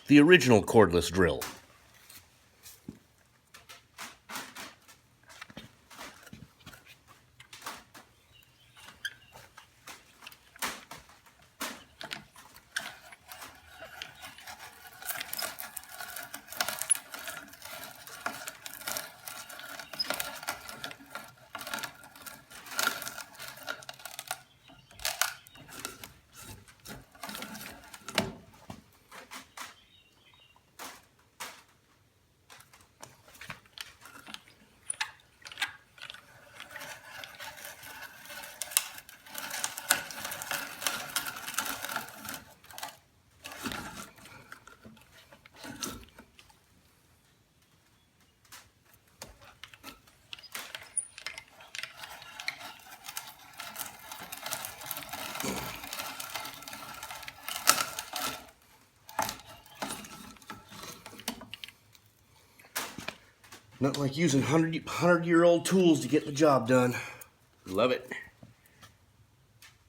The original cordless drill. Nothing like using 100-year-old tools to get the job done. Love it.